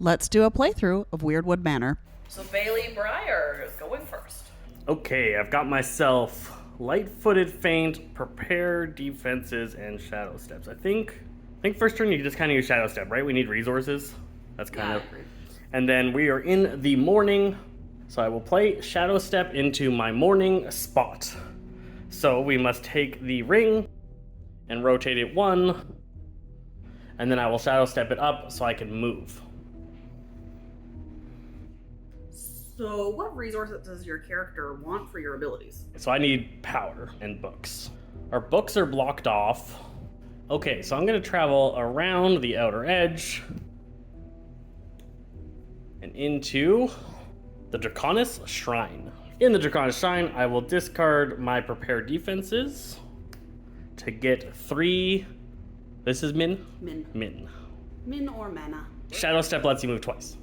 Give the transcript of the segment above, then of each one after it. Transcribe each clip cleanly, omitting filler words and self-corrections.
let's do a playthrough of Weirdwood Manor. So Bailey Breyer is going first. Okay, I've got myself light-footed feint, prepare defenses, and shadow steps. I think first turn you just kind of use shadow step, right? We need resources. That's kind of. And then we are in the morning, so I will play shadow step into my morning spot. So we must take the ring and rotate it 1, and then I will shadow step it up so I can move. So what resources does your character want for your abilities? So I need power and books. Our books are blocked off. Okay, so I'm going to travel around the outer edge and into the Draconis Shrine. In the Draconis Shrine, I will discard my prepare defenses to get 3. This is min? Min. Min or mana. Shadow Step lets you move twice.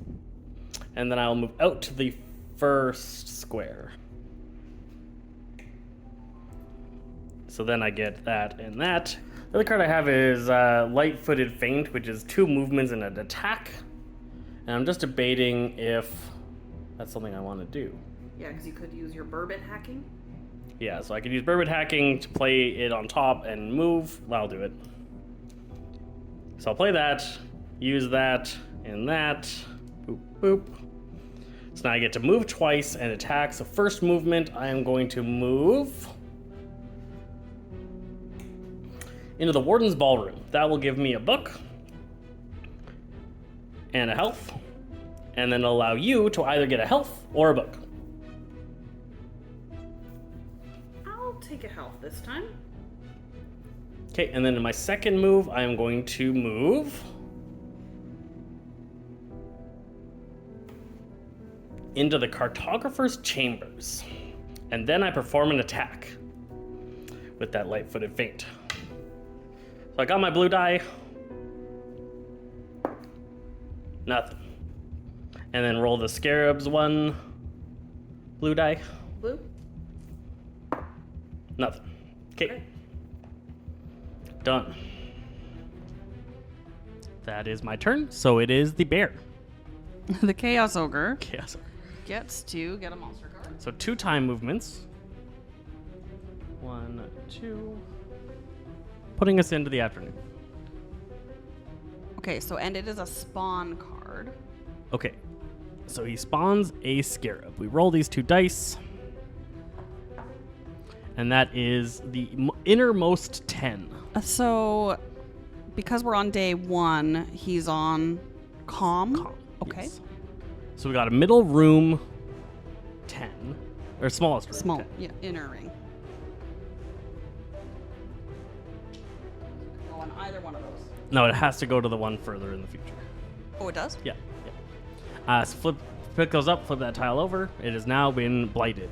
And then I'll move out to the first square. So then I get that and that. The other card I have is Light-Footed Feint, which is 2 movements and an attack. And I'm just debating if that's something I want to do. Yeah, because you could use your burbot hacking. Yeah, so I could use burbot hacking to play it on top and move. Well, I'll do it. So I'll play that, use that, and that. Boop, boop. So now I get to move twice and attack. So first movement, I am going to move into the Warden's Ballroom. That will give me a book and a health, and then allow you to either get a health or a book. I'll take a health this time. Okay, and then in my second move, I am going to move into the Cartographer's Chambers. And then I perform an attack with that light-footed feint. So I got my blue die. Nothing. And then roll the Scarabs 1 blue die. Blue? Nothing. Okay. Done. That is my turn. So it is the bear. The Chaos Ogre Chaos. gets to get a monster card. So 2 time movements. 1, 2. Putting us into the afternoon. Okay, so and it is a spawn card. Okay. So he spawns a scarab. We roll these 2 dice. And that is the innermost 10. So, because we're on day 1, he's on calm. Okay. Yes. So we got a middle room 10. Or smallest room. Small. 10. Yeah, inner ring. Go on either one of those. No, it has to go to the one further in the future. Oh, it does? Yeah. So flip goes up, flip that tile over. It has now been blighted.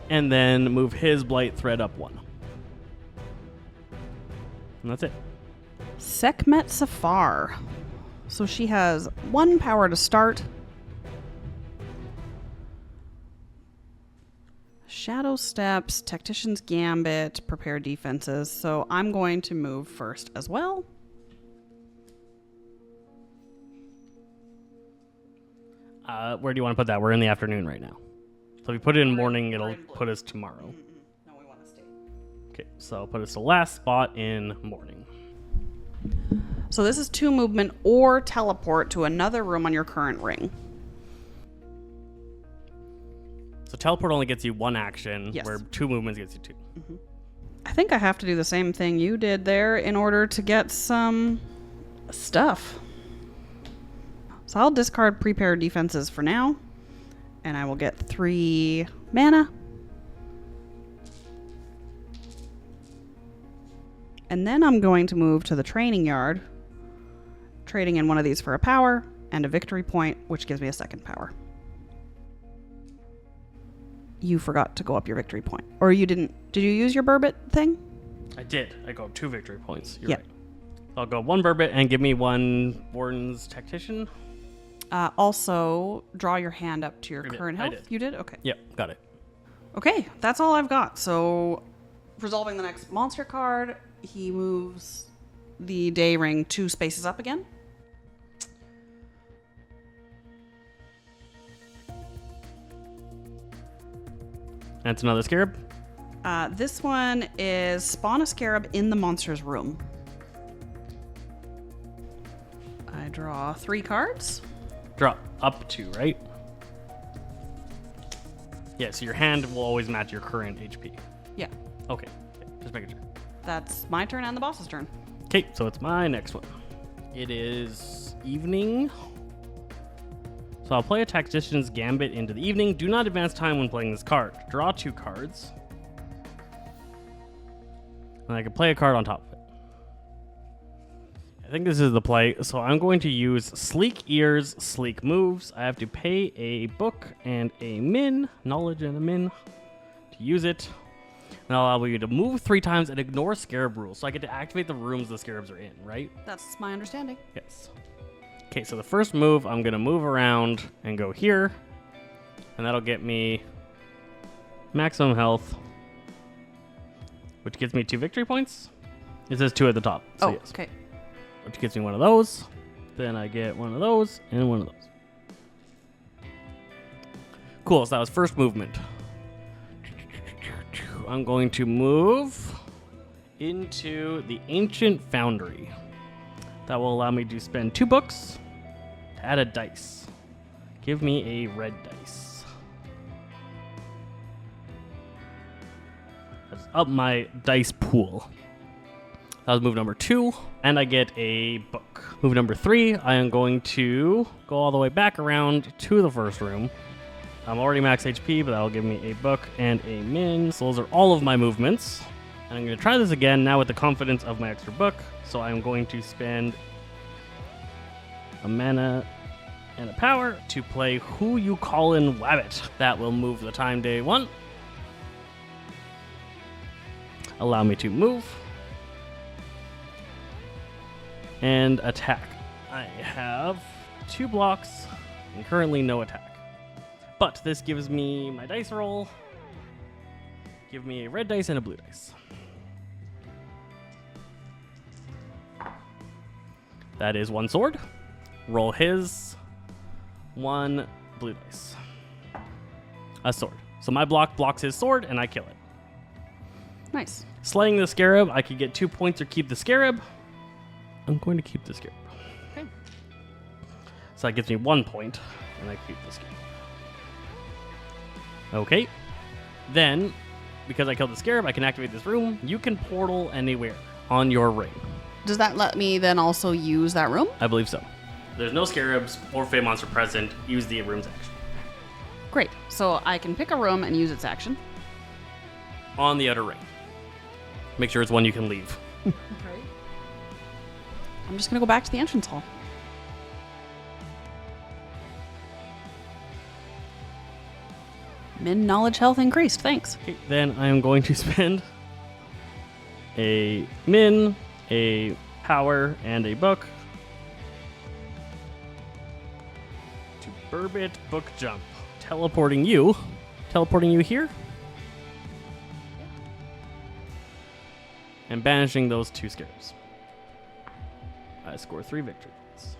And then move his blight thread up 1. And that's it. Sekhmet Safar. So she has 1 power to start. Shadow Steps, Tactician's Gambit, Prepare Defenses. So I'm going to move first as well. Where do you want to put that? We're in the afternoon right now. So if we put it in morning, it'll put us tomorrow. No, we want to stay. Okay, so I'll put us the last spot in morning. So this is 2 movement or teleport to another room on your current ring. So teleport only gets you 1 action, Yes. where 2 movements gets you 2. I think I have to do the same thing you did there in order to get some stuff. So I'll discard Prepare Defenses for now. And I will get 3 mana. And then I'm going to move to the training yard, trading in one of these for a power and a victory point, which gives me a 2nd power. You forgot to go up your victory point. Or you didn't. Did you use your burbot thing? I did. I got 2 victory points. You're Yeah. right. I'll go 1 burbot and give me 1 Warden's Tactician. Also, draw your hand up to your current health. I did. You did? Okay. Yep, got it. Okay, that's all I've got. So, resolving the next monster card, he moves the day ring 2 spaces up again. That's another scarab. This one is spawn a scarab in the monster's room. I draw 3 cards. Draw up to, right? Yeah, so your hand will always match your current HP. Yeah, Okay, just making sure. that's my turn and the boss's turn. Okay, so it's my next one. It is evening. So I'll play a Tactician's Gambit into the evening. Do not advance time when playing this card. Draw 2 cards. And I can play a card on top of it. I think this is the play. So I'm going to use Sleek Ears, Sleek Moves. I have to pay a book and a min, knowledge and a min, to use it. And I'll allow you to move 3 times and ignore scarab rules. So I get to activate the rooms the scarabs are in, right? That's my understanding. Yes. Okay, so the first move, I'm going to move around and go here. And that'll get me maximum health, which gives me 2 victory points. It says 2 at the top. So yes. Okay. Which gives me one of those. Then I get one of those and one of those. Cool, so that was first movement. I'm going to move into the Ancient Foundry. That will allow me to spend 2 books to add a dice. Give me a red dice. That's up my dice pool. That was move number 2, and I get a book. Move number 3, I am going to go all the way back around to the first room. I'm already max HP, but that'll give me a book and a min. So those are all of my movements. And I'm going to try this again now with the confidence of my extra book. So I'm going to spend a mana and a power to play Who You Callin' Wabbit. That will move the time day 1. Allow me to move. And attack. I have 2 blocks and currently no attack. But this gives me my dice roll. Give me a red dice and a blue dice. That is 1 sword. Roll his 1 blue dice. A sword. So my block blocks his sword and I kill it. Nice. Slaying the scarab, I could get 2 points or keep the scarab. I'm going to keep the scarab. Okay. So that gives me 1 point and I keep the scarab. Okay. Then, because I killed the scarab, I can activate this room. You can portal anywhere on your ring. Does that let me then also use that room? I believe so. There's no scarabs or fey monster present. Use the room's action. Great. So I can pick a room and use its action. On the outer ring. Make sure it's one you can leave. Okay. I'm just going to go back to the entrance hall. Min knowledge health increased. Thanks. Okay, then I am going to spend a min, a power, and a book to Burbit Book Jump. Teleporting you here. And banishing those 2 scarabs. I score 3 victory points.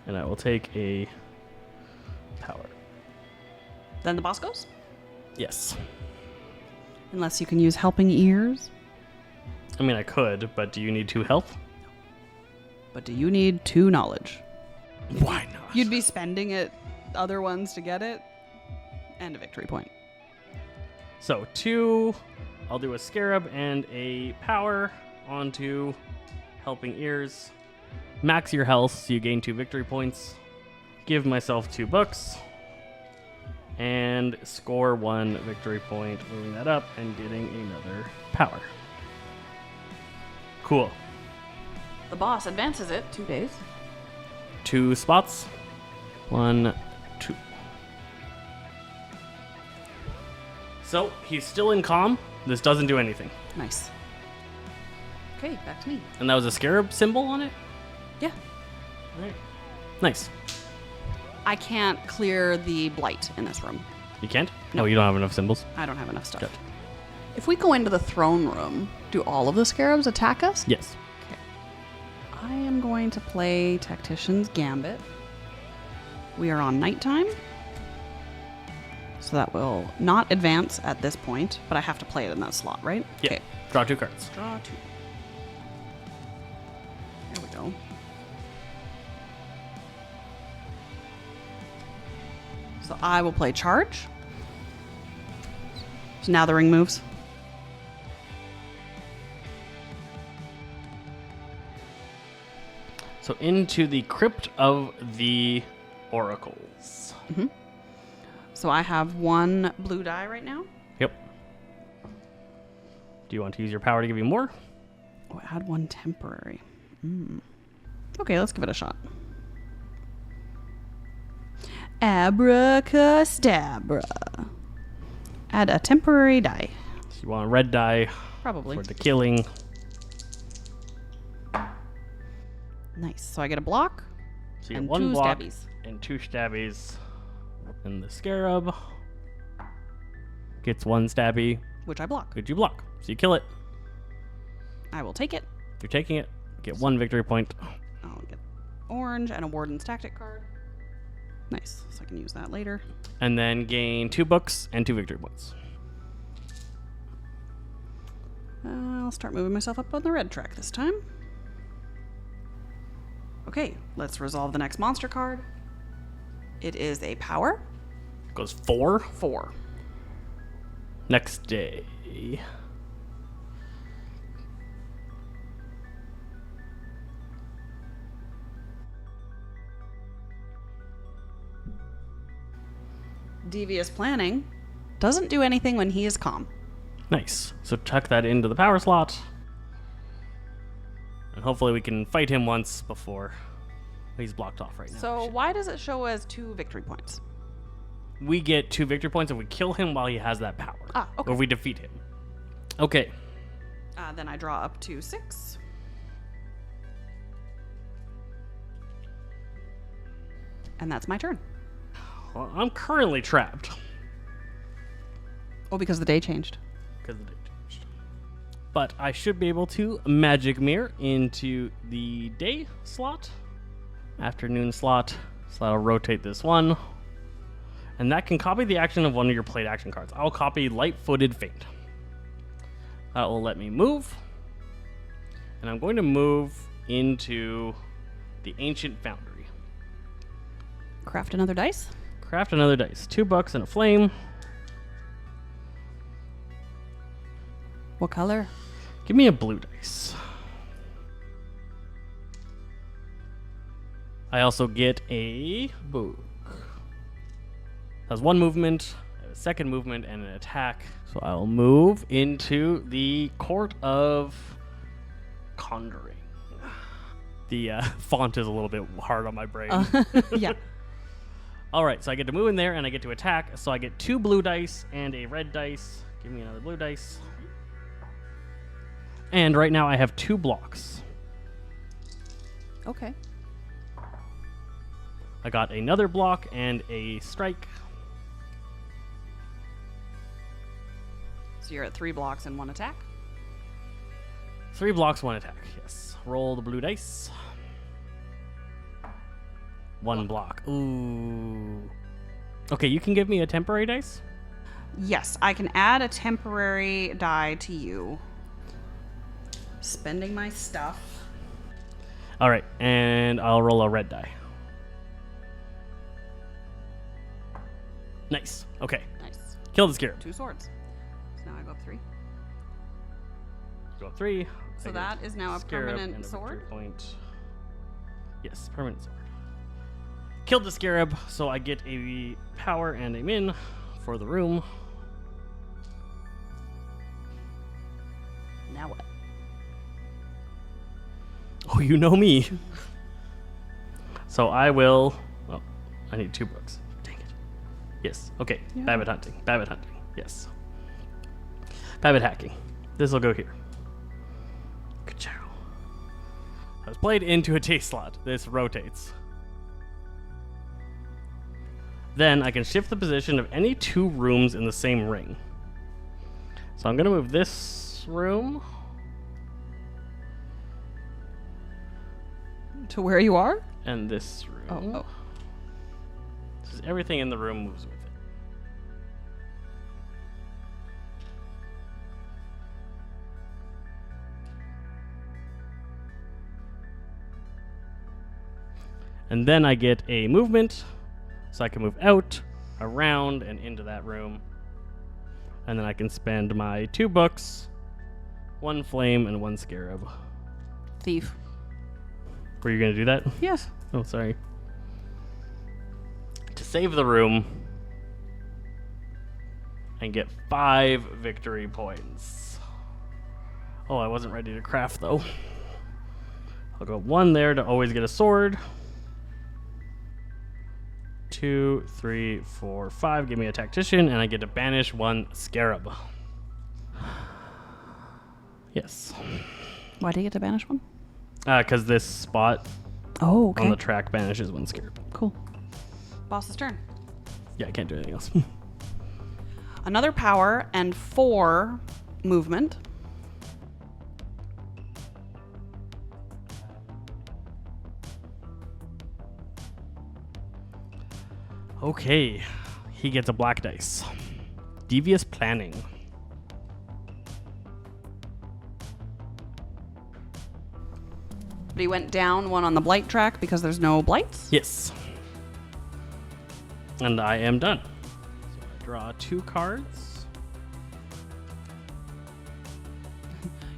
And I will take a power. Then the boss goes? Yes. Unless you can use helping ears. I mean, I could, but do you need 2 health? But do you need 2 knowledge? Why not? You'd be spending it other ones to get it. And a victory point. So 2, I'll do a scarab and a power onto helping ears. Max your health so you gain 2 victory points. Give myself 2 books. And score 1 victory point, moving that up and getting another power. Cool. The boss advances it 2 days. 2 spots. 1, 2. So he's still in calm. This doesn't do anything. Nice. Okay, back to me. And that was a scarab symbol on it? Yeah. All right. Nice. I can't clear the blight in this room. You can't? No. Oh, you don't have enough symbols? I don't have enough stuff. Gotcha. If we go into the throne room, Do all of the scarabs attack us? Yes. I am going to play Tactician's Gambit. We are on nighttime. So that will not advance at this point, but I have to play it in that slot, right? Yeah. Okay. Draw 2 cards. Draw 2. There we go. So I will play Charge. So now the ring moves. So into the Crypt of the Oracles. So I have 1 blue die right now. Yep. Do you want to use your power to give you more? Oh, add 1 temporary. Okay, let's give it a shot. Abracadabra. Add a temporary die. So you want a red die Probably. for the killing. Nice. So I get a block. So you And get 1 2 block stabbies. and 2 stabbies. And the scarab gets 1 stabby. Which I block. Could you block? So you kill it. I will take it. You're taking it. Get 1 victory point. I'll get orange and a Warden's Tactic card. Nice. So I can use that later. And then gain 2 books and 2 victory points. I'll start moving myself up on the red track this time. Okay, let's resolve the next monster card. It is a power. Goes 4. 4. Next day. Devious Planning doesn't do anything when he is calm. Nice. So tuck that into the power slot. And hopefully we can fight him once before he's blocked off right now. So why does it show as 2 victory points? We get 2 victory points if we kill him while he has that power. Ah, okay. Or if we defeat him. Okay. Then I draw up to 6. And that's my turn. Well, I'm currently trapped. Oh, because the day changed. Because the day changed. But I should be able to magic mirror into the day slot. Afternoon slot. So that'll rotate this one. And that can copy the action of one of your played action cards. I'll copy Light-Footed Feint. That will let me move. And I'm going to move into the Ancient Foundry. Craft another dice. Craft another dice. $2 and a flame. What color? Give me a blue dice. I also get a book. Has 1 movement, a 2nd movement, and an attack. So I'll move into the Court of Conjuring. The font is a little bit hard on my brain. Yeah. All right, so I get to move in there, and I get to attack. So I get 2 blue dice and a red dice. Give me another blue dice. And right now I have 2 blocks. Okay. I got another block and a strike. So you're at 3 blocks and 1 attack. 3 blocks, 1 attack. Yes. Roll the blue dice. 1 block. Ooh. Okay, you can give me a temporary dice? Yes, I can add a temporary die to you. Spending my stuff. All right, and I'll roll a red die. Nice. Okay. Nice. Kill the scarab. 2 swords. So now I go up 3. Go up 3. So that is now a Scarab permanent and a sword? victory point. Yes, permanent sword. Killed the scarab, so I get a power and a min for the room. Now what? Oh, you know me. So I will... Oh, I need 2 books. Dang it. Yes. Okay. Yeah. Babbit hunting. Babbit hunting. Yes. Babbit hacking. This will go here. Ka-chow. I was played into a T slot. This rotates. Then I can shift the position of any 2 rooms in the same ring. So I'm going to move this room To where you are? And this room. Oh. This is everything in the room moves with it. And then I get a movement, so I can move out, around, and into that room. And then I can spend my 2 books, 1 flame, and 1 scarab. Thief. Were you going to do that? Yes. Oh, sorry. To save the room and get 5 victory points. Oh, I wasn't ready to craft, though. I'll go 1 there to always get a sword. 2, 3, 4, 5. Give me a tactician, and I get to banish 1 scarab. Yes. Why do you get to banish one? Because this spot Oh, okay. on the track banishes 1 scarab. Cool. Boss's turn. Yeah, I can't do anything else. Another power and 4 movement. Okay, he gets a black dice. Devious planning. But he went down 1 on the blight track because there's no blights. Yes. And I am done. So I draw 2 cards.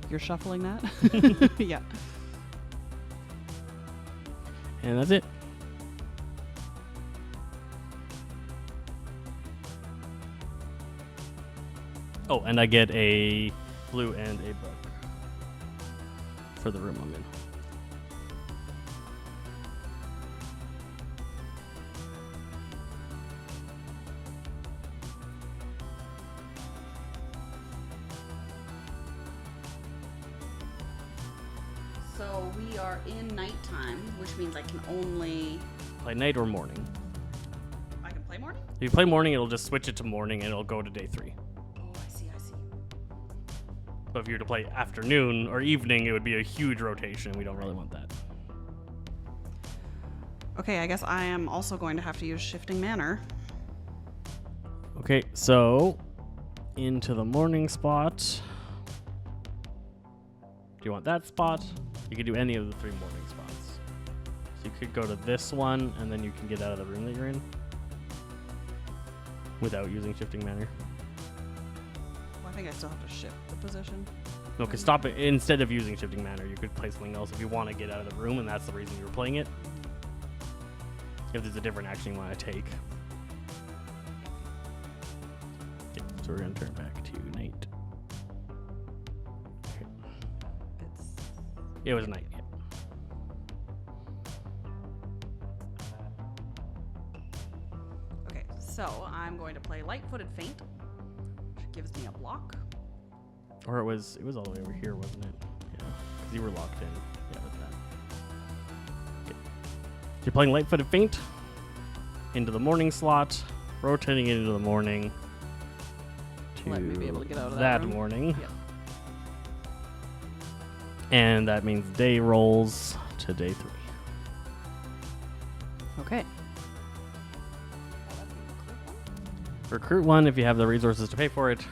You're shuffling that? Yeah. And that's it. Oh, and I get a blue and a book for the room I'm in. So we are in nighttime, which means I can only... Play night or morning. I can play morning? If you play morning, it'll just switch it to morning and it'll go to day 3. Oh, I see. But if you were to play afternoon or evening, it would be a huge rotation. We don't really want that. Okay, I guess I am also going to have to use Shifting Manor. Okay, so into the morning spot. Do you want that spot? You could do any of the 3 morning spots. So you could go to this one, and then you can get out of the room that you're in without using Shifting Manor. Well, I think I still have to shift the position. No, because stop it. Instead of using Shifting Manor, you could play something else if you want to get out of the room, and that's the reason you were playing it. If there's a different action you want to take. Okay, so we're going to turn back to night. Okay. It was night, yeah. Okay, so I'm going to play Light-Footed Feint, which gives me a block. Or it was all the way over here, wasn't it? Yeah, because you were locked in. Yeah, with that. Okay. So you're playing Light-Footed Feint into the morning slot, rotating it into the morning to Let me be able to get out of that room. morning. Yep. And that means day rolls to day 3. Okay. Recruit 1 if you have the resources to pay for it.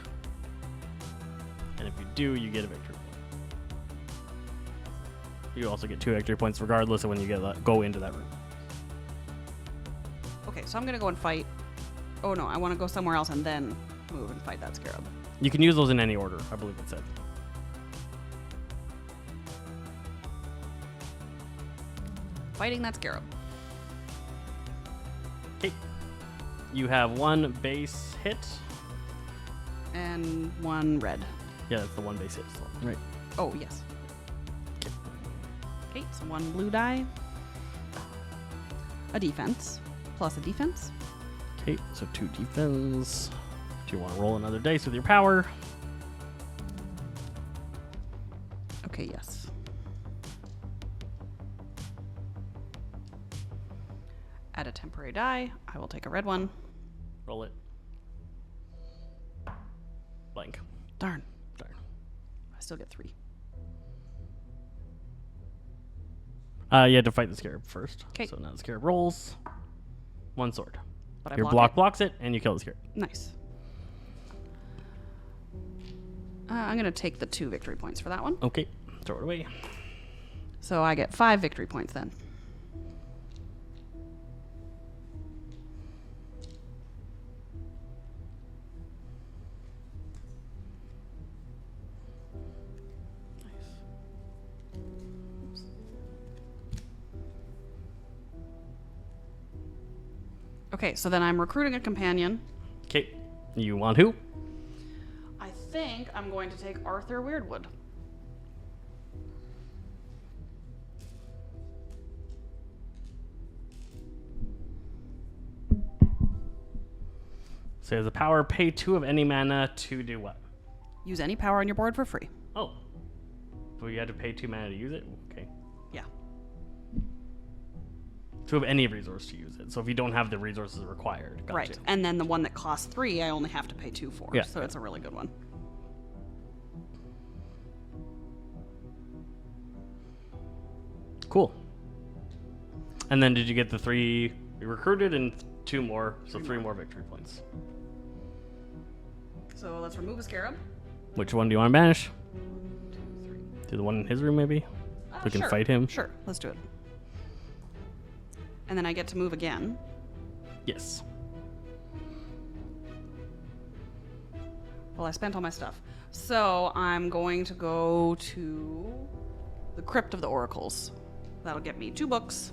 And if you do, you get a victory point. You also get 2 victory points regardless of when you go into that room. Okay, so I'm going to go and fight. Oh no, I want to go somewhere else and then move and fight that scarab. You can use those in any order, I believe it said. Fighting that scarab. Okay. You have 1 base hit. And 1 red. Yeah, that's the 1 base hit. So, right. Oh, yes. Okay, so 1 blue die. A defense. Plus a defense. Okay, so 2 defense. Do you want to roll another dice with your power? Okay, yes. Add a temporary die. I will take a red one. Roll it. Blank. Darn. Darn. I still get 3. You had to fight the scarab first. 'Kay. So now the scarab rolls 1 sword. But I Your block block it. blocks it, and you kill the scarab. Nice. I'm going to take the 2 victory points for that one. Okay, throw it away. So I get 5 victory points then. Okay, so then I'm recruiting a companion. Okay, you want who? I think I'm going to take Arthur Weirdwood. So he has a power, pay 2 of any mana to do what? Use any power on your board for free. Oh. So you had to pay 2 mana to use it? Okay. Yeah. 2 of any resource to use it. So if you don't have the resources required. Gotcha. Right. And then the one that costs 3, I only have to pay 2 for. Yeah. So it's a really good one. Cool. And then did you get the 3 you recruited and 2 more, so 3 more victory points. So let's remove a scarab. Which one do you want to banish? 2, 3. Do the one in his room maybe? So we can Sure. fight him? Sure, let's do it. And then I get to move again. Yes. Well, I spent all my stuff. So I'm going to go to the Crypt of the Oracles. That'll get me 2 books.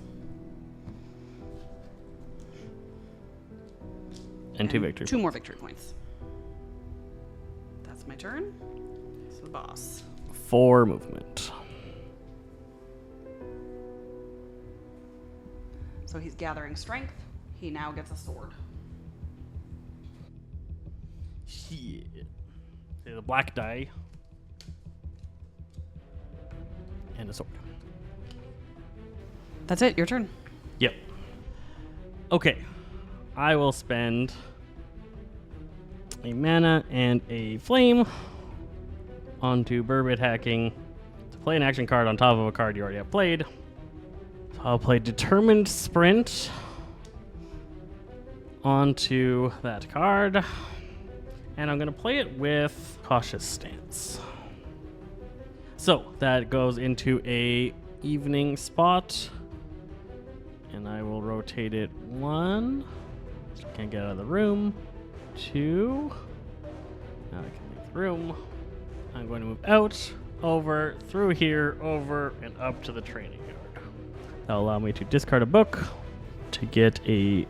And 2 victory 2 more victory points. That's my turn. It's the boss. 4 movement. So he's gathering strength. He now gets a sword. Shit. The black die. And a sword. That's it, your turn. Yep. Okay. I will spend a mana and a flame onto Burbot Hacking to play an action card on top of a card you already have played. So I'll play Determined Sprint onto that card. And I'm going to play it with Cautious Stance. So that goes into a evening spot. And I will rotate it 1. So I can't get out of the room. 2. Now I can leave the room. I'm going to move out, over, through here, over, and up to the training yard. That'll allow me to discard a book to get a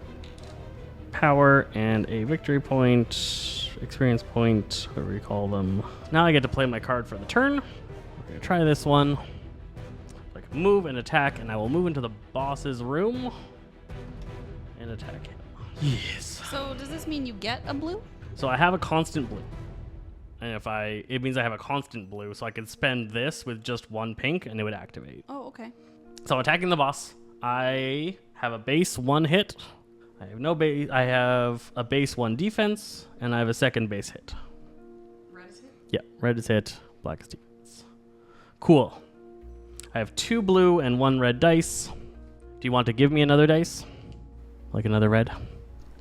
power and a victory point, experience point, whatever you call them. Now I get to play my card for the turn. We're going to try this one. I can move and attack, and I will move into the boss's room and attack him. Yes. So does this mean you get a blue? So I have a constant blue. And it means I have a constant blue, so I could spend this with just 1 pink and it would activate. Oh, okay. So attacking the boss, I have a base 1 hit. I have no base. I have a base 1 defense, and I have a second base hit. Red is hit? Yeah, red is hit, black is defense. Cool. I have 2 blue and 1 red dice. Do you want to give me another dice? Like another red?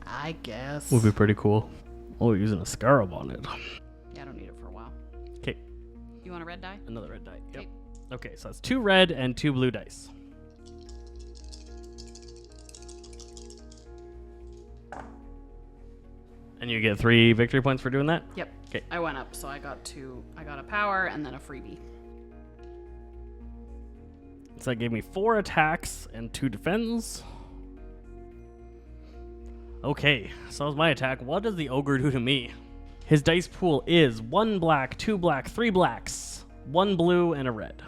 I guess. Would be pretty cool. Oh, we're using a scarab on it. Yeah, I don't need it for a while. Okay, You want a red die? another red die. Yep. Okay. Okay, so that's 2 red and 2 blue dice. And you get 3 victory points for doing that? Yep. Okay. I went up, so I got a power and then a freebie. So that gave me 4 attacks and 2 defense. Okay, so that was my attack. What does the ogre do to me? His dice pool is 1 black, 2 black, 3 blacks, 1 blue, and a red.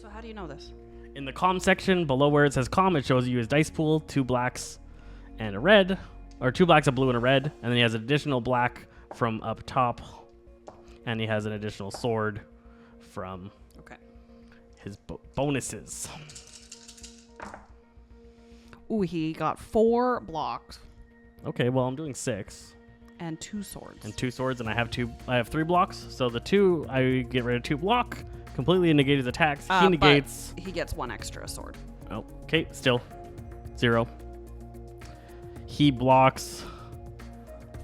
So how do you know this? In the comm section below where it says comm, it shows you his dice pool, 2 blacks and a red, or 2 blacks, a blue, and a red, and then he has an additional black from up top, and he has an additional sword from Okay. his bonuses. Ooh, he got 4 blocks Okay, well, I'm doing 6 and 2 swords. and 2 swords, and I have 3 blocks. So the 2, I get rid of 2 block, completely negate his attacks. He negates. But he gets 1 extra sword. Oh, okay, still 0. He blocks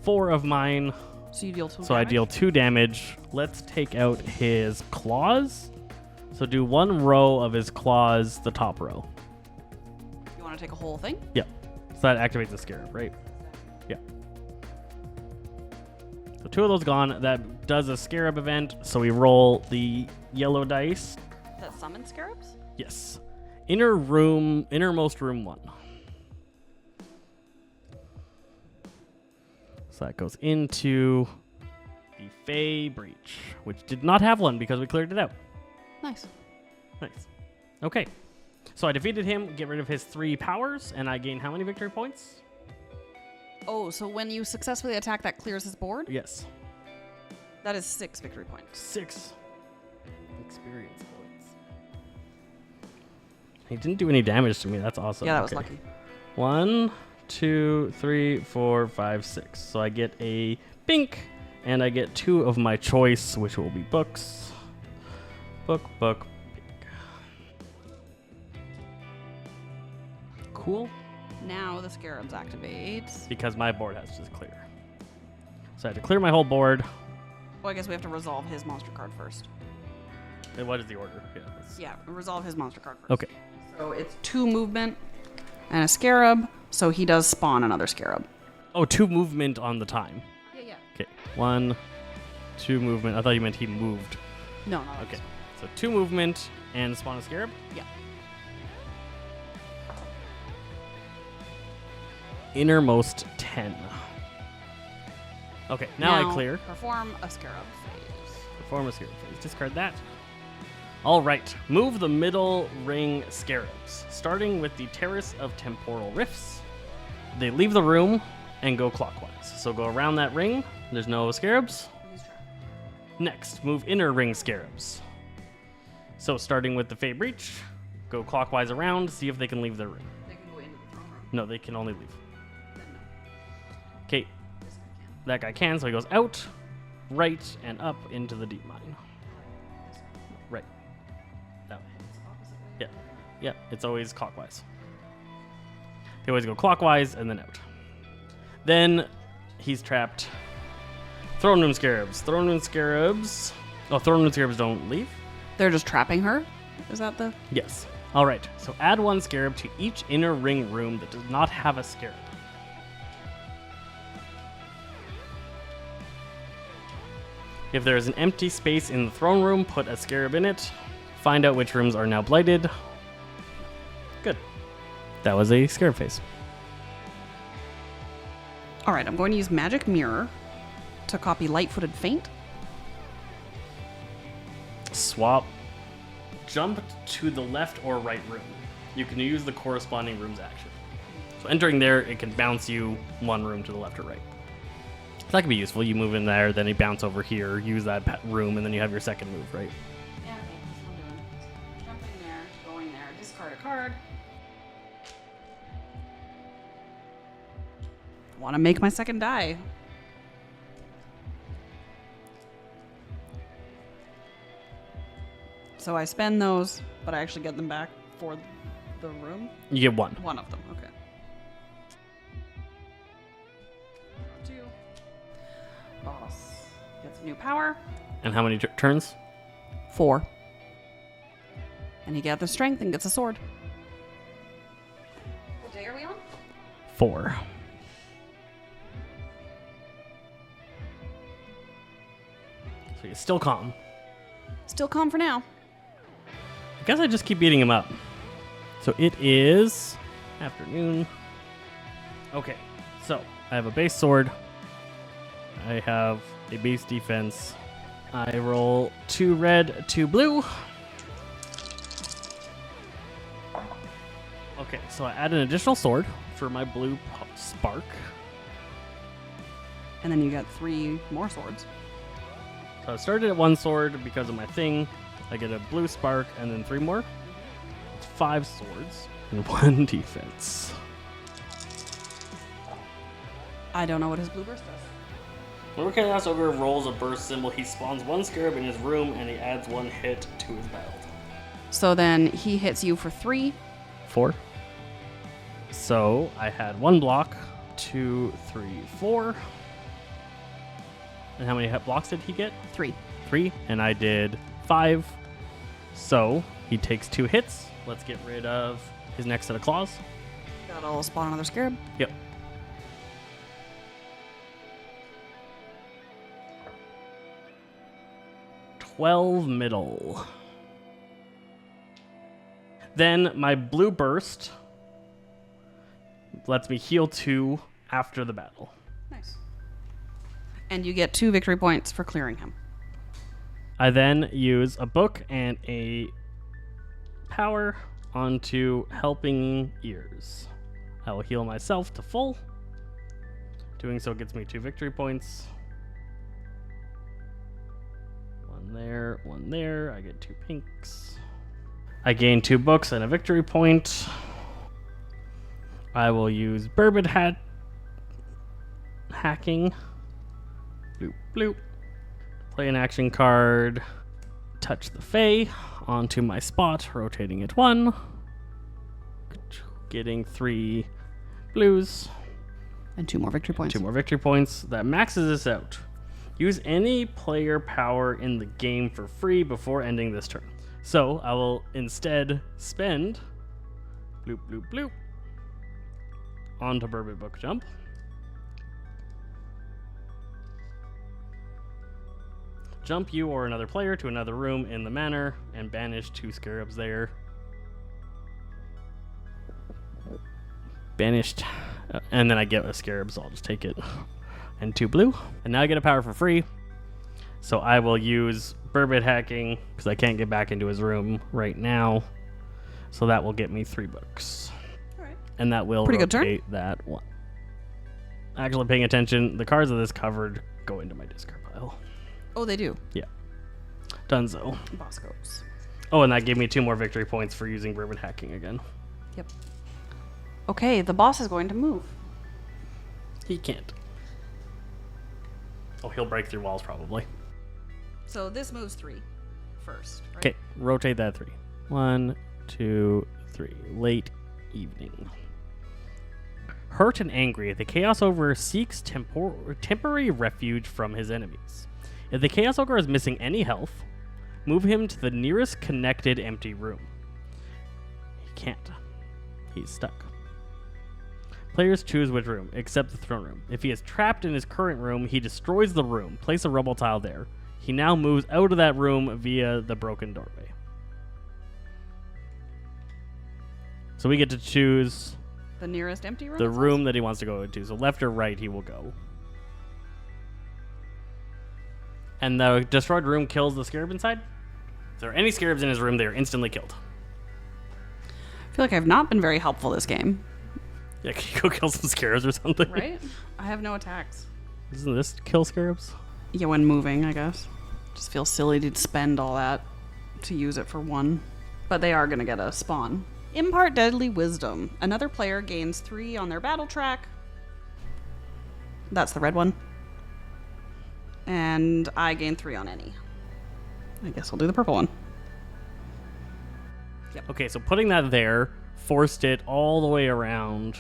4 of mine, So you deal 2 so I deal 2 damage. Let's take out his claws. So do 1 row of his claws, the top row. You want to take a whole thing? Yep. So that activates the scarab, right? Yeah. So 2 of those gone. That does a scarab event. So we roll the yellow dice. That summon scarabs? Yes. Innermost room 1. So that goes into the Fey Breach, which did not have one because we cleared it out. Nice. Nice. Okay. So I defeated him, get rid of his 3 powers, and I gain how many victory points? Oh, so when you successfully attack, that clears his board? Yes. That is 6 victory points. 6 experience points. He didn't do any damage to me. That's awesome. Yeah, that was lucky. 1, 2, 3, 4, 5, 6. So I get a pink, and I get 2 of my choice, which will be books. Book, pink. Cool. Now the scarabs activates. Because my board has to clear. So I have to clear my whole board. Well, I guess we have to resolve his monster card first. And what is the order? Yeah, resolve his monster card first. Okay. So it's 2 movement and a scarab, so he does spawn another scarab. Oh, 2 movement on the time. Yeah. Okay. 1, 2 movement. I thought you meant he moved. No. Okay. So 2 movement and spawn a scarab? Yeah. Innermost 10. Okay, now I clear. Perform a scarab phase. Perform a scarab phase. Discard that. All right, move the middle ring scarabs, starting with the Terrace of Temporal Rifts. They leave the room and go clockwise. So go around that ring. There's no scarabs. Next, move inner ring scarabs. So starting with the Fey Breach, go clockwise around, see if they can leave their room. They can go into the throne room. No, they can only leave. Then no. Okay, that guy can, so he goes out, right, and up into the deep mine. Right. That way. Yeah. Yeah, it's always clockwise. They always go clockwise and then out. Then he's trapped. Throne room scarabs. Throne room scarabs. Oh, throne room scarabs don't leave? They're just trapping her? Is that the... Yes. All right. So add 1 scarab to each inner ring room that does not have a scarab. If there is an empty space in the throne room, put a scarab in it. Find out which rooms are now blighted. Good. That was a scarab phase. All right, I'm going to use Magic Mirror to copy Light-Footed Feint. Swap. Jump to the left or right room. You can use the corresponding room's action. So entering there, it can bounce you 1 room to the left or right. So that could be useful. You move in there, then you bounce over here, use that room, and then you have your second move, right? Yeah, okay, that's what I'm doing. Jumping there, going there, discard a card. Want to make my second die. So I spend those, but I actually get them back for the room. You get 1. One of them, okay. 2. Boss gets a new power. And how many turns? 4. And he gathers strength and gets a sword. What day are we on? 4. So he's still calm. Still calm for now. I guess I just keep beating him up. So it is afternoon. Okay, so I have a base sword. I have a base defense. I roll 2 red, 2 blue. Okay, so I add an additional sword for my blue spark. And then you get 3 more swords. So I started at 1 sword because of my thing. I get a blue spark and then 3 more. It's 5 swords and 1 defense. I don't know what his blue burst does. Whenever Chaos Ogre rolls a burst symbol, he spawns 1 scarab in his room and he adds 1 hit to his battle. So then he hits you for 3, 4. So I had 1 block, 2, 3, 4. And how many blocks did he get? 3. 3. And I did 5. So he takes 2 hits. Let's get rid of his next set of claws. That'll spawn another scarab. Yep. $12 middle. Then my blue burst lets me heal 2 after the battle. Nice. And you get 2 victory points for clearing him. I then use a book and a power onto helping ears. I will heal myself to full. Doing so gets me 2 victory points. 1 there, 1 there. I get 2 pinks. I gain 2 books and a victory point. I will use bourbon hat hacking. Bloop, bloop. Play an action card. Touch the Fae onto my spot, rotating it 1. Getting 3 blues. And 2 more victory points. 2 more victory points. That maxes this out. Use any player power in the game for free before ending this turn. So I will instead spend bloop, bloop, bloop onto Bourbon Book Jump. Jump you or another player to another room in the manor and banish 2 scarabs there. Banished. And then I get a scarab, so I'll just take it. And 2 blue. And now I get a power for free. So I will use Bourbon Hacking because I can't get back into his room right now. So that will get me 3 books. All right. And that will Pretty good turn. rotate that 1. Actually paying attention, the cards of this covered go into my discard pile. Oh, they do. Yeah. Dunzo. Boss goes. Oh, and that gave me 2 more victory points for using Bourbon Hacking again. Yep. Okay, the boss is going to move. He can't. Oh, he'll break through walls probably. So this moves 3 first, right? Okay, rotate that 3. 1, 2, 3. Late evening. Hurt and angry, the Chaos Ogre seeks temporary refuge from his enemies. If the Chaos Ogre is missing any health, move him to the nearest connected empty room. He can't. He's stuck. Players choose which room, except the throne room. If he is trapped in his current room, he destroys the room. Place a rubble tile there. He now moves out of that room via the broken doorway. So we get to choose The nearest empty room? the it says? room that he wants to go into. So left or right, he will go. And the destroyed room kills the scarab inside. If there are any scarabs in his room, they are instantly killed. I feel like I've not been very helpful this game. Yeah, can you go kill some scarabs or something? Right? I have no attacks. Doesn't this kill scarabs? Yeah, when moving, I guess. Just feels silly to spend all that to use it for 1. But they are going to get a spawn. Impart Deadly Wisdom. Another player gains 3 on their battle track. That's the red one. And I gain 3 on any. I guess I'll do the purple one. Yep. Okay, so putting that there forced it all the way around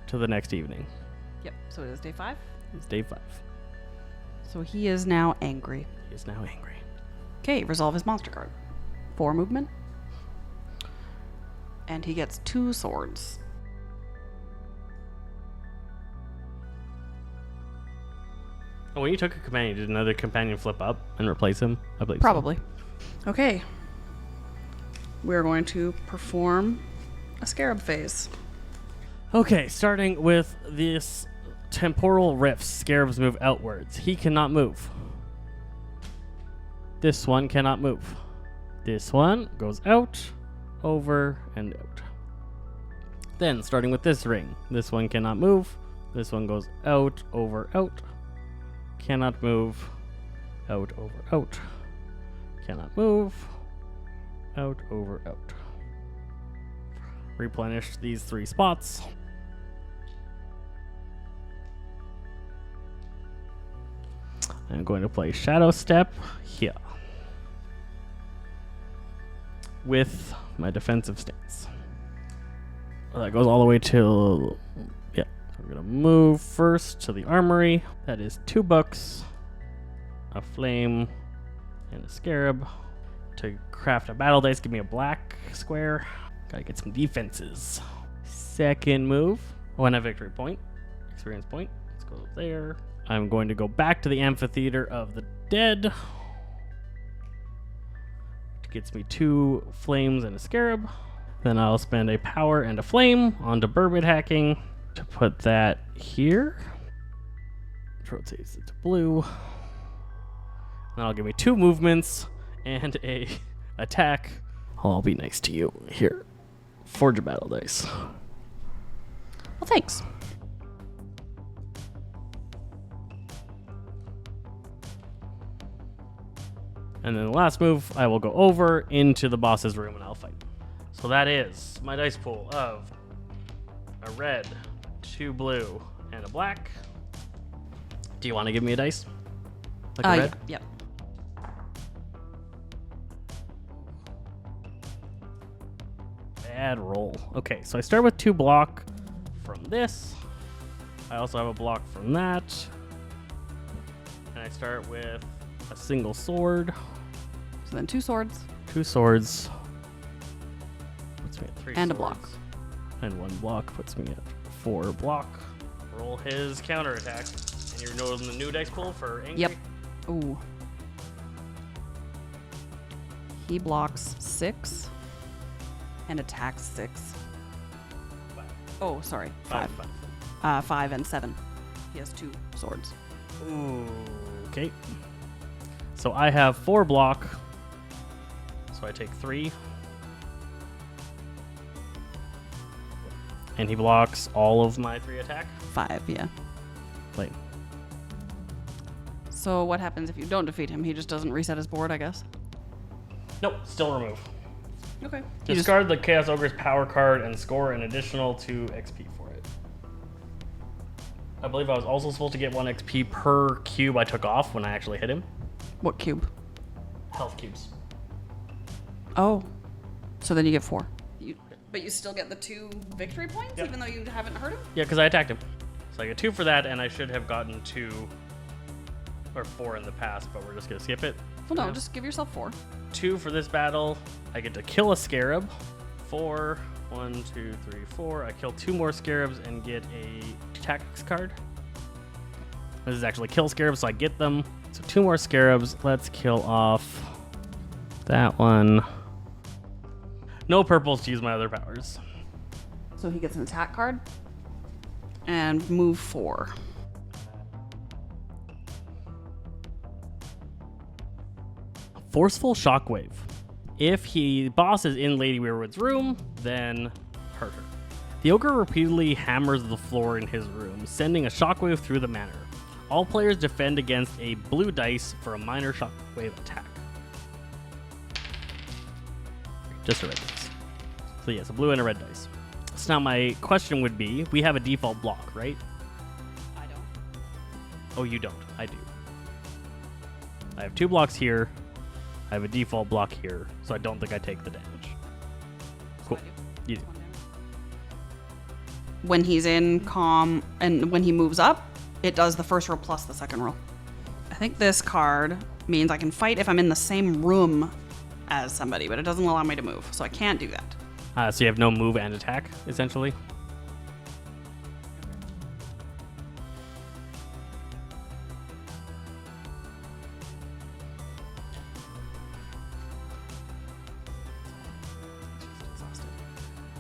to the next evening. Yep, so it is day 5. It's day 5. So he is now angry. He is now angry. Okay, resolve his monster card. 4 movement. And he gets 2 swords. Oh, when you took a companion, did another companion flip up and replace him? I believe so. Probably. Okay. We're going to perform a scarab phase. Okay, starting with this temporal rift, scarabs move outwards. He cannot move. This one cannot move. This one goes out, over, and out. Then, starting with this ring, this one cannot move. This one goes out, over, out. Cannot move. Out, over, out. Cannot move. Out, over, out. Replenish these 3 spots. I'm going to play Shadow Step here. with my defensive stance. Well, that goes all the way till... Yeah. So we're going to move first to the armory. That is 2 books, a flame, and a scarab. To craft a battle dice, give me a black square. Gotta get some defenses. Second move. Oh, and a victory point. Experience point. Let's go there. I'm going to go back to the Amphitheater of the Dead. It gets me 2 flames and a scarab. Then I'll spend a power and a flame onto Burbid hacking to put that here. Which rotates it to blue. That'll give me 2 movements and a attack. I'll be nice to you. Here. Forge a battle dice. Well, thanks. And then the last move, I will go over into the boss's room and I'll fight. So that is my dice pool of a red, 2 blue, and a black. Do you want to give me a dice? Like a red? Yep. Bad roll. Okay, so I start with 2 block from this. I also have a block from that. And I start with a single sword. So then 2 swords. 2 swords. Puts me at 3 And a swords. block. And 1 block puts me at 4 block. Roll his counterattack. And you're noting the new dice pool for angry? Yep. Ooh. He blocks 6 and attacks 6. 5. Oh, sorry. 5. 5. 5 and 7. He has 2 swords. Ooh, okay. So I have 4 block. So I take 3. And he blocks all of my 3 attack. 5, yeah. Like, So what happens if you don't defeat him? He just doesn't reset his board, I guess. nope, still remove. Okay. Discard the Chaos Ogre's power card and score an additional 2 XP for it. I believe I was also supposed to get 1 XP per cube I took off when I actually hit him. What cube? Health cubes. Oh. So then you get 4. But you still get the 2 victory points, Yep. even though you haven't hurt him? Yeah, because I attacked him. So I get 2 for that, and I should have gotten 2 or 4 in the past, but we're just going to skip it. Well, no, Yeah. just give yourself 4. 2 for this battle. I get to kill a scarab. 4. 1, 2, 3, 4. I kill 2 more scarabs and get a tactics card. This is actually kill scarabs, so I get them. So 2 more scarabs. Let's kill off that one. No purples to use my other powers. So he gets an attack card. And move 4. Forceful Shockwave. If he boss is in Lady Weirwood's room, then hurt her. The ogre repeatedly hammers the floor in his room, sending a shockwave through the manor. All players defend against a blue dice for a minor shockwave attack. Just a red dice. So yes, a blue and a red dice. So now my question would be, we have a default block, right? I don't. Oh, you don't. I do. I have 2 blocks here. I have a default block here, so I don't think I take the damage. Cool. You do. When he's in calm and when he moves up, it does the first roll plus the second roll. I think this card means I can fight if I'm in the same room as somebody, but it doesn't allow me to move, so I can't do that. So you have no move and attack, essentially?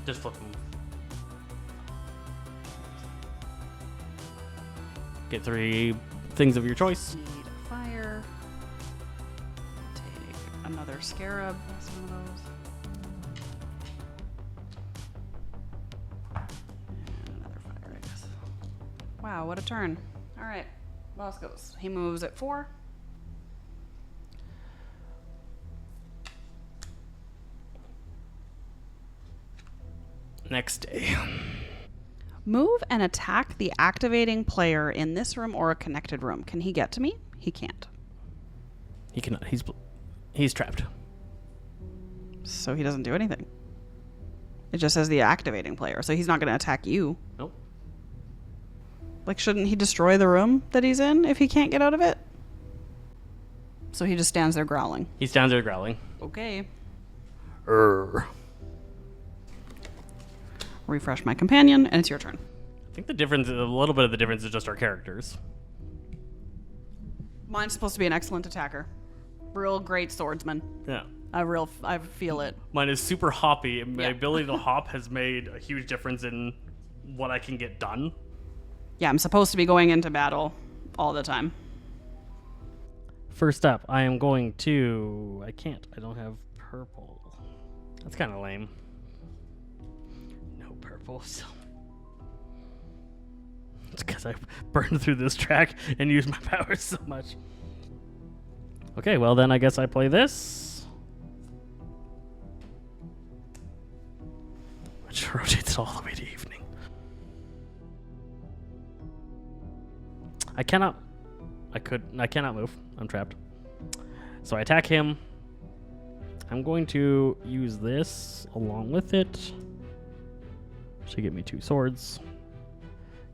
Just flip them. Get 3 things of your choice. Need fire. Take another scarab. That's one of those. And another fire, I guess. Wow, what a turn. All right, boss goes. He moves at 4. Next day. Move and attack the activating player in this room or a connected room. Can he get to me? He can't. He cannot. He's trapped. So he doesn't do anything. It just says the activating player, so he's not going to attack you. Nope. Like, shouldn't he destroy the room that he's in if he can't get out of it? So he just stands there growling. He stands there growling. Okay. I Refresh my companion, and it's your turn. think the difference, a little bit of the difference is just our characters. Mine's supposed to be an excellent attacker. Real great swordsman. Yeah. I feel it. Mine is super hoppy, and my Yeah. ability to hop has made a huge difference in what I can get done. Yeah, I'm supposed to be going into battle all the time. First up, I am going to... I can't. I don't have purple. That's kind of lame. No purple. So. It's because I burned through this track and used my powers so much. Okay, well then I guess I play this. Which rotates all the way to evening. I cannot move. I'm trapped. So I attack him. I'm going to use this along with it. Should get me 2 swords.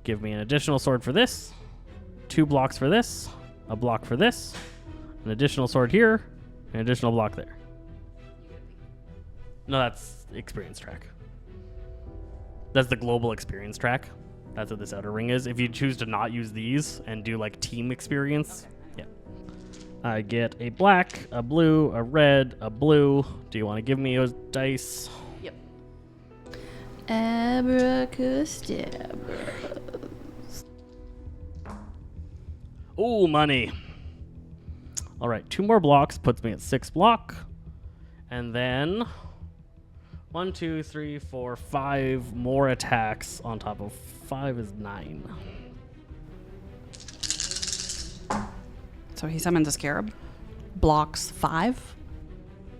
Give me an additional sword for this. 2 blocks for this. A block for this. An additional sword here. An additional block there. No, that's experience track. That's the global experience track. That's what this outer ring is. If you choose to not use these and do like team experience, yeah. I get a black, a blue, a red, a blue. Do you want to give me those dice? Yep. Abracadabra. Ooh, money. All right, 2 more blocks puts me at 6 block. And then 1, 2, 3, 4, 5 more attacks on top of 5 is 9. So he summons a scarab. Blocks 5.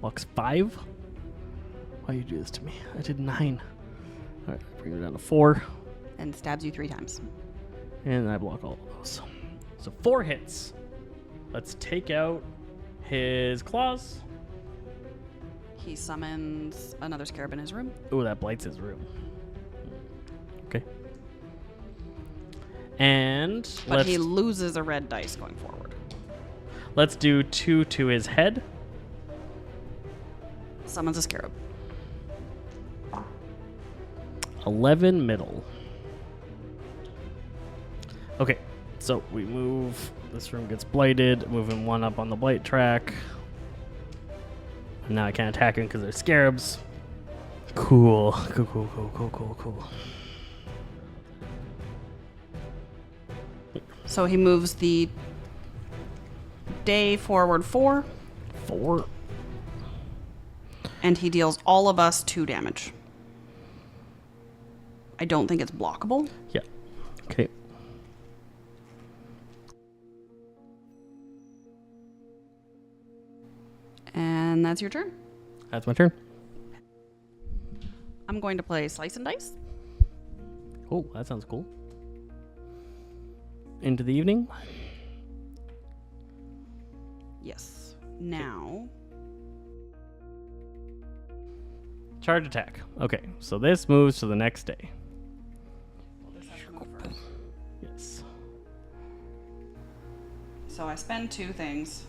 Blocks 5? Why you do this to me? I did 9. All right, bring it down to 4. And stabs you 3 times. And I block all of those. So 4 hits. Let's take out his claws. He summons another scarab in his room. Ooh, that blights his room. Okay. And But he loses a red dice going forward. let's do 2 to his head. Summons a scarab. 11 middle. Okay, so we move. This room gets blighted. Moving 1 up on the blight track. And now I can't attack him because there's scarabs. Cool. Cool. So he moves the day forward 4. 4. And he deals all of us 2 damage. I don't think it's blockable. Yeah. Okay. And that's your turn. That's my turn. I'm going to play Slice and Dice. Oh, that sounds cool. Into the evening. Yes. Now, Charge attack. Okay, so this moves to the next day. Yes. so I spend 2 things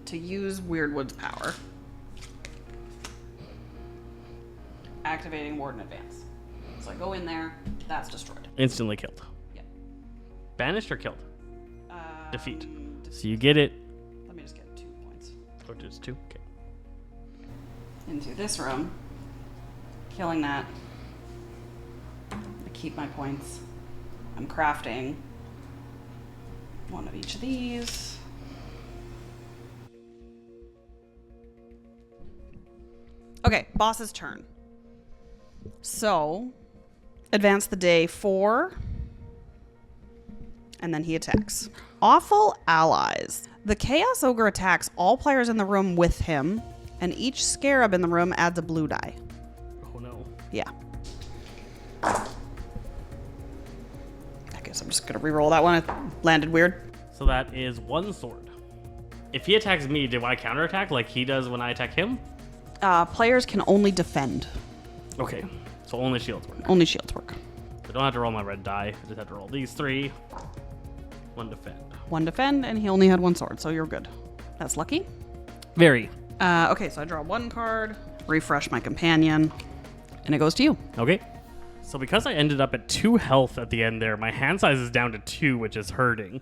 to use Weirdwood's power. Activating Ward in advance. So I go in there, that's destroyed. Instantly killed. Yep. Banished or killed? Defeat. Defeat. So you get it. Let me just get 2 points. Or just 2? Okay. Into this room. Killing that. I keep my points. I'm crafting 1 of each of these. Okay, boss's turn. So, advance the day 4, and then he attacks. Awful allies. The Chaos Ogre attacks all players in the room with him, and each scarab in the room adds a blue die. Oh no. Yeah. I guess I'm just gonna re-roll that one. It landed weird. So that is 1 sword. If he attacks me, do I counterattack like he does when I attack him? Players can only defend. Okay, so only shields work. Only shields work. So I don't have to roll my red die. I just have to roll these 3. 1 defend. 1 defend, and he only had 1 sword, so you're good. That's lucky. Very. Okay, so I draw 1 card, refresh my companion, and it goes to you. Okay. So because I ended up at 2 health at the end there, my hand size is down to 2, which is hurting.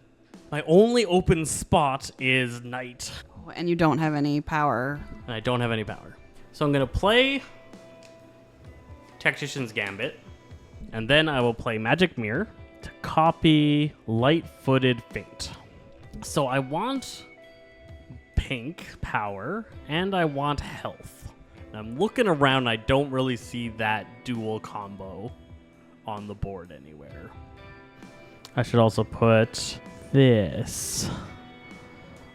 My only open spot is night. Oh, and you don't have any power. And I don't have any power. So I'm going to play Tactician's Gambit. And then I will play Magic Mirror to copy Light-Footed Feint. So I want pink power and I want health. And I'm looking around, I don't really see that dual combo on the board anywhere. I should also put this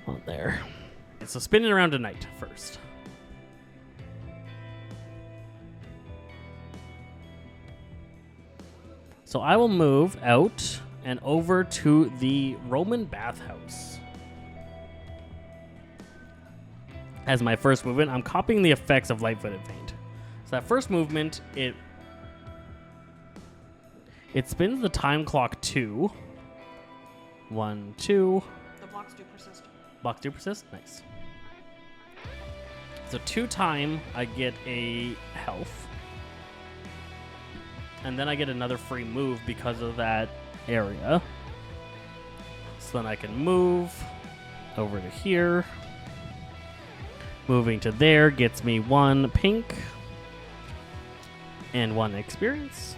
on there. So spinning around tonight first. So I will move out and over to the Roman bathhouse. As my first movement, I'm copying the effects of Light-Footed Feint. So that first movement, it spins the time clock 2. 1, 2. The blocks do persist. Blocks do persist? Nice. So 2 time, I get a health. And then I get another free move because of that area. So then I can move over to here. Moving to there gets me 1 pink and 1 experience.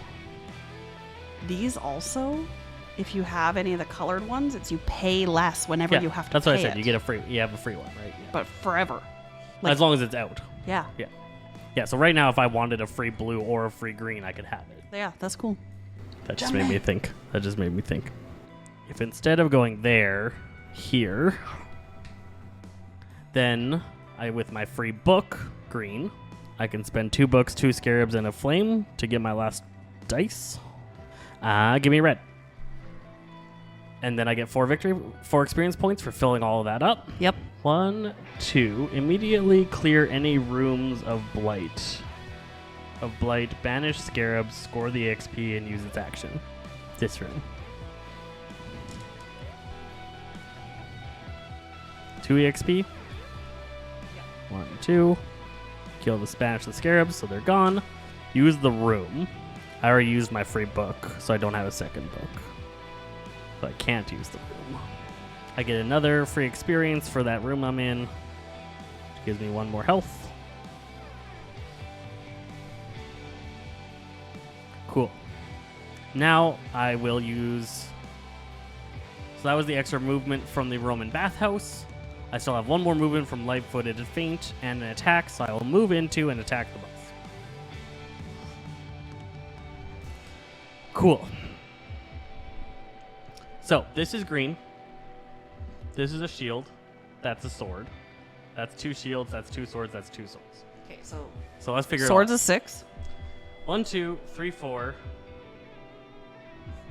These also, if you have any of the colored ones, it's you pay less whenever you have to that's pay what I said. it. You get a free. You have a free one, right? Yeah. But forever. As long as it's out. Yeah. Yeah. Yeah. So right now, if I wanted a free blue or a free green, I could have it. Yeah, that's cool. That just made me think. That just made me think. If instead of going there, here, then I, with my free book, green, I can spend 2 books, 2 scarabs, and a flame to get my last dice. Give me red. And then I get 4 experience points for filling all of that up. Yep. 1, 2. Immediately clear any rooms of blight. Banish scarabs, score the XP, and use its action. This room. 2 EXP. 1, 2. Kill banish the scarabs, so they're gone. Use the room. I already used my free book, so I don't have a second book. So I can't use the room. I get another free experience for that room I'm in. Which gives me 1 more health. Cool. Now I will use... So that was the extra movement from the Roman bathhouse. I still have 1 more movement from Light-Footed Feint and an attack, so I will move into and attack the boss. Cool. So, this is green. This is a shield. That's a sword. That's 2 shields, that's 2 swords, that's 2 swords. Okay, so So let's figure swords it out. is 6. 1, 2, 3, 4,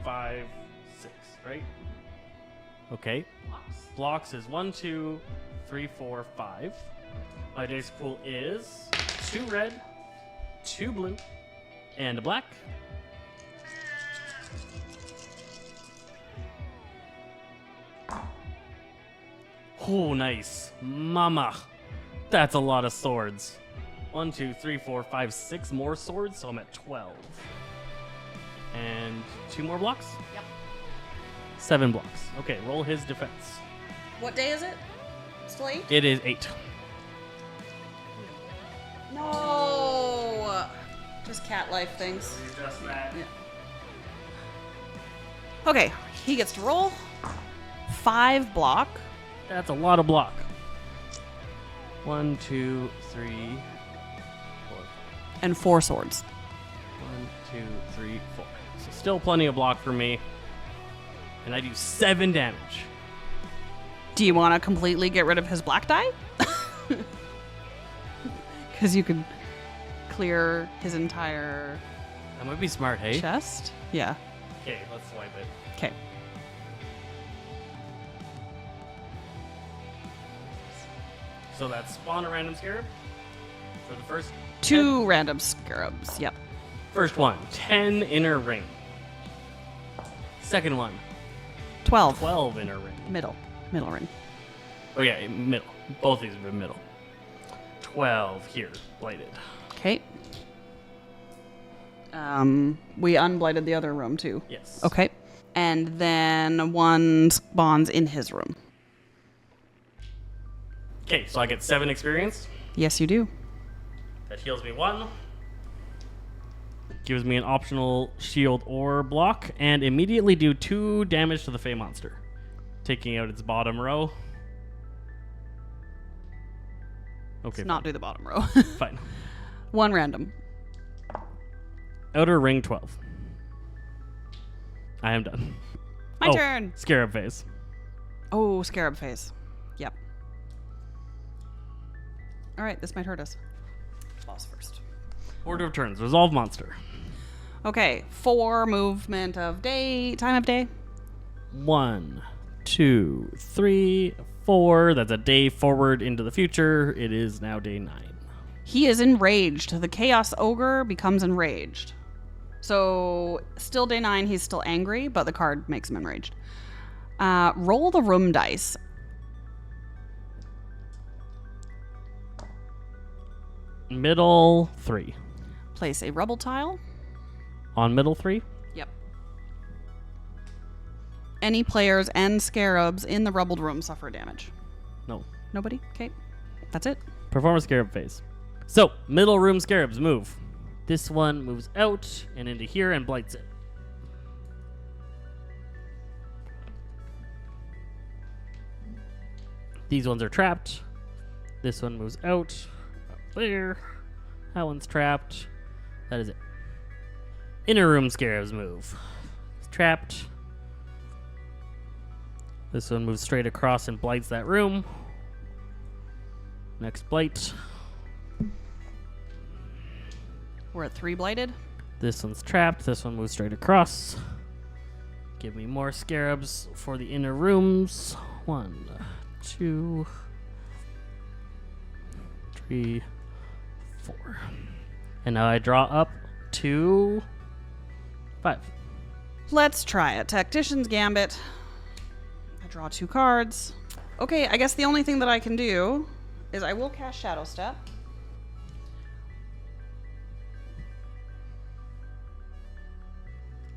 5, 6, right? Okay. Blocks is 1, 2, 3, 4, 5. My dice pool is 2 red, 2 blue, and a black. Oh, nice. Mama. That's a lot of swords. 1, 2, 3, 4, 5, 6 more swords, so I'm at 12. And 2 more blocks? Yep. 7 blocks. Okay, roll his defense. What day is it? Still 8? It is 8. No! Just cat life things. Just that. Yeah. Okay, he gets to roll 5 block. That's a lot of block. 1, 2, 3, 4. And 4 swords. 1, 2, 3, 4. So still plenty of block for me. And I do 7 damage. Do you want to completely get rid of his black die? Because you could clear his entire That might be smart, hey? chest. Yeah. Okay, let's swipe it. Okay. So that's spawn a random scarab. For the first 2 random scarabs. Yep. First one, 10 inner ring. Second one, 12. 12 inner ring. Middle ring. Oh yeah, middle. Both these are middle. 12 here, blighted. Okay. We unblighted the other room too. Yes. Okay. And then 1 spawns in his room. Okay, so I get 7 experience. Yes, you do. That heals me 1. Gives me an optional shield or block, and immediately do 2 damage to the Fey monster, taking out its bottom row. Okay. Let's not do the bottom row. Fine. 1 random. Outer ring 12. I am done. My turn. Scarab phase. Oh, scarab phase. Yep. All right, this might hurt us. Boss first. Order of turns. Resolve monster. Okay, 4 movement of day, time of day. 1, 2, 3, 4. That's a day forward into the future. It is now day 9. He is enraged. The Chaos Ogre becomes enraged. So, still day 9, he's still angry, but the card makes him enraged. Roll the room dice. Middle 3. Place a rubble tile. On middle 3. Yep. Any players and scarabs in the rubbled room suffer damage. No. Nobody? Okay. That's it. Perform a scarab phase. So, middle room scarabs move. This one moves out and into here and blights it. These ones are trapped. This one moves out. Up there. That one's trapped. That is it. Inner room scarabs move. It's trapped. This one moves straight across and blights that room. Next blight. We're at 3 blighted. This one's trapped. This one moves straight across. Give me more scarabs for the inner rooms. 1, 2, 3, 4. And now I draw up to 5. Let's try it. Tactician's Gambit. I draw 2 cards. Okay, I guess the only thing that I can do is I will cast Shadow Step.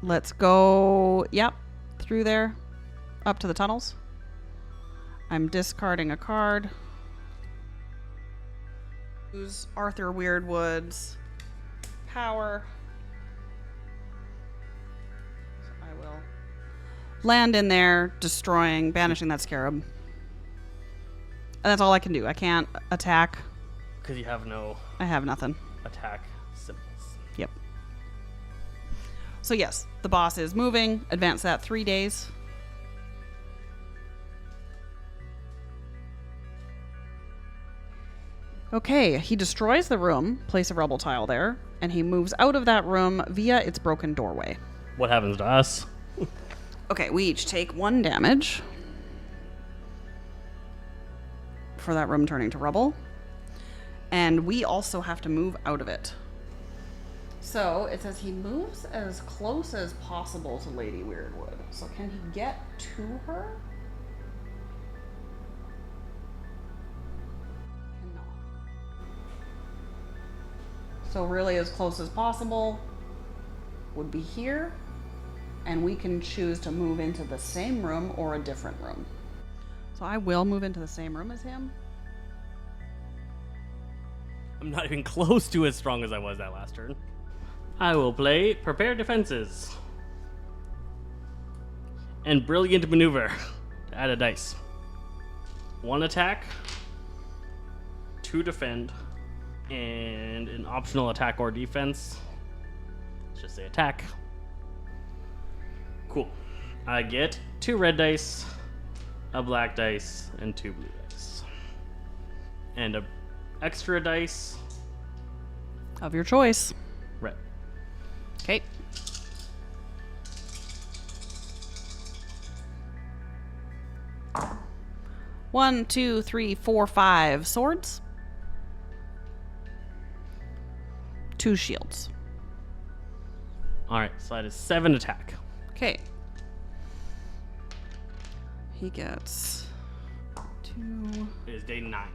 Let's go, yep, through there, up to the tunnels. I'm discarding a card. Use Arthur Weirdwood's power. So I will land in there, destroying, banishing that scarab. And that's all I can do. I can't attack. Because you have no I have nothing. attack symbols. Yep. So yes, the boss is moving. Advance that 3 days. Okay, he destroys the room, place a rubble tile there, and he moves out of that room via its broken doorway. What happens to us? Okay, we each take 1 damage for that room turning to rubble. And we also have to move out of it. So it says he moves as close as possible to Lady Weirdwood. So can he get to her? Cannot. So really as close as possible would be here. And we can choose to move into the same room or a different room. So I will move into the same room as him. I'm not even close to as strong as I was that last turn. I will play Prepare Defenses. And Brilliant Maneuver to add a dice. 1 attack, 2 defend, and an optional attack or defense. Let's just say attack. Cool. I get 2 red dice, a black dice, and 2 blue dice. And a extra dice. Of your choice. Red. Okay. One, two, three, four, 5 swords. 2 shields. All right, so that is 7 attack. Okay. He gets 2. It is day 9.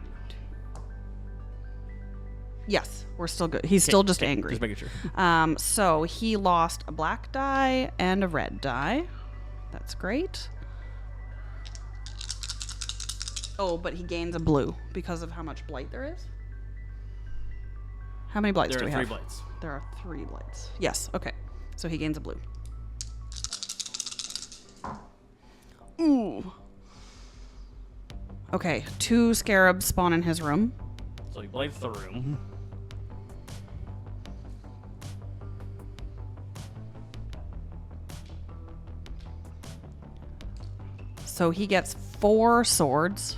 Yes, we're still good. He's still just angry. Just making sure. So he lost a black die and a red die. That's great. Oh, but he gains a blue because of how much blight there is. How many blights do we have? There are 3 blights. There are 3 blights. Yes, okay. So he gains a blue. Ooh. Okay, 2 scarabs spawn in his room. So he blights the room. So he gets 4 swords.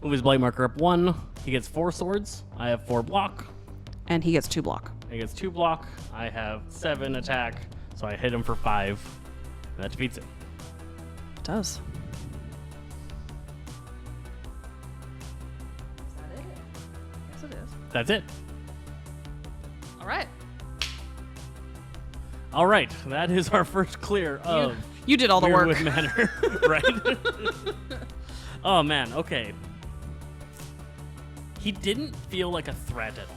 Move his blight marker up 1. He gets 4 swords. I have 4 block. And he gets 2 block. He gets 2 block. I have 7 attack. So I hit him for 5. And that defeats him. It does. Is that it? Yes, it is. That's it. All right. All right. That is our first clear of You did all the work. Weirdwood Manor. Right? Oh, man. Okay. He didn't feel like a threat at all.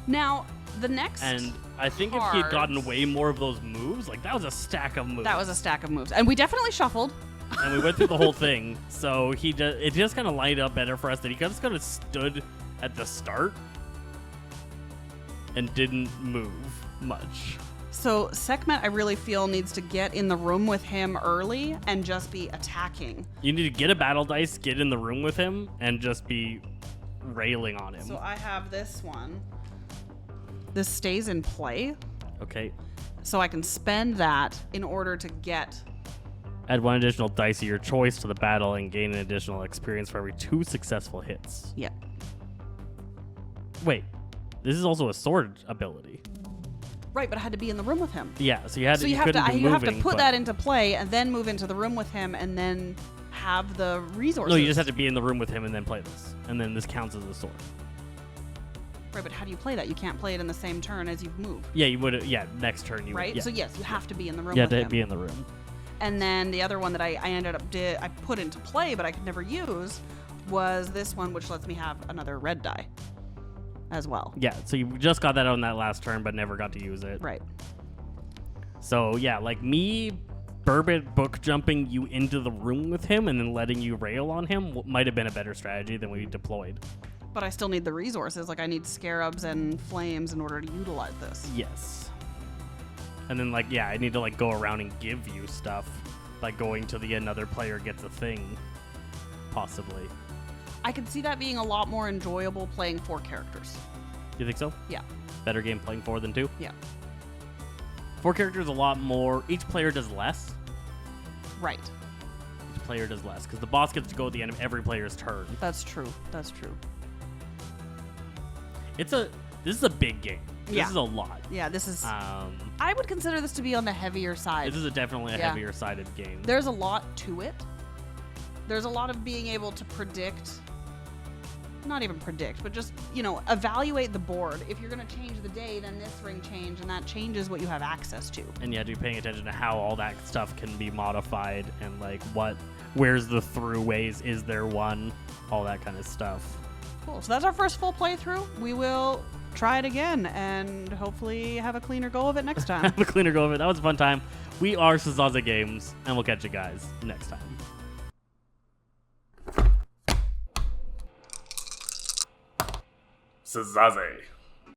Now, the next And I think if he had gotten way more of those moves, like that was a stack of moves. That was a stack of moves. And we definitely shuffled. And we went through the whole thing. So it just kind of lined up better for us that he just kind of stood at the start and didn't move much. So Sekhmet, I really feel, needs to get in the room with him early and just be attacking. You need to get a battle dice, get in the room with him, and just be railing on him. So I have this one. This stays in play. Okay. So I can spend that in order to get... Add 1 additional dice of your choice to the battle and gain an additional experience for every 2 successful hits. Yeah. Wait. This is also a sword ability. Right, but I had to be in the room with him. Yeah, so you had to. So you have to put that into play and then move into the room with him and then have the resources. No, you just have to be in the room with him and then play this, and then this counts as a sword. Right, but how do you play that? You can't play it in the same turn as you move. Yeah, you would. Yeah, next turn you. Right. Would, yeah. So yes, you have to be in the room. You with have to him. be in the room. And then the other one that I ended up I put into play, but I could never use, was this one, which lets me have another red die as well. Yeah, so you just got that on that last turn, but never got to use it. Right. So yeah, like me, Burbot book jumping you into the room with him and then letting you rail on him might have been a better strategy than we deployed. But I still need the resources. Like I need scarabs and flames in order to utilize this. Yes. And then like, yeah, I need to like go around and give you stuff, like going to the another player gets a thing, possibly. I could see that being a lot more enjoyable playing 4 characters. You think so? Yeah. Better game playing 4 than 2? Yeah. 4 characters a lot more. Each player does less. Right. Each player does less because the boss gets to go at the end of every player's turn. That's true. That's true. This is a big game. Yeah. This is a lot. Yeah, this is... I would consider this to be on the heavier side. This is definitely a heavier sided game. There's a lot to it. There's a lot of being able to predict... Not even predict, but just, evaluate the board. If you're going to change the day, then this ring change, and that changes what you have access to. And you have to be paying attention to how all that stuff can be modified and like where's the throughways, is there one, all that kind of stuff. Cool. So that's our first full playthrough. We will try it again and hopefully have a cleaner go of it next time. Have a cleaner go of it. That was a fun time. We are Szasse Games, and we'll catch you guys next time. Szasse.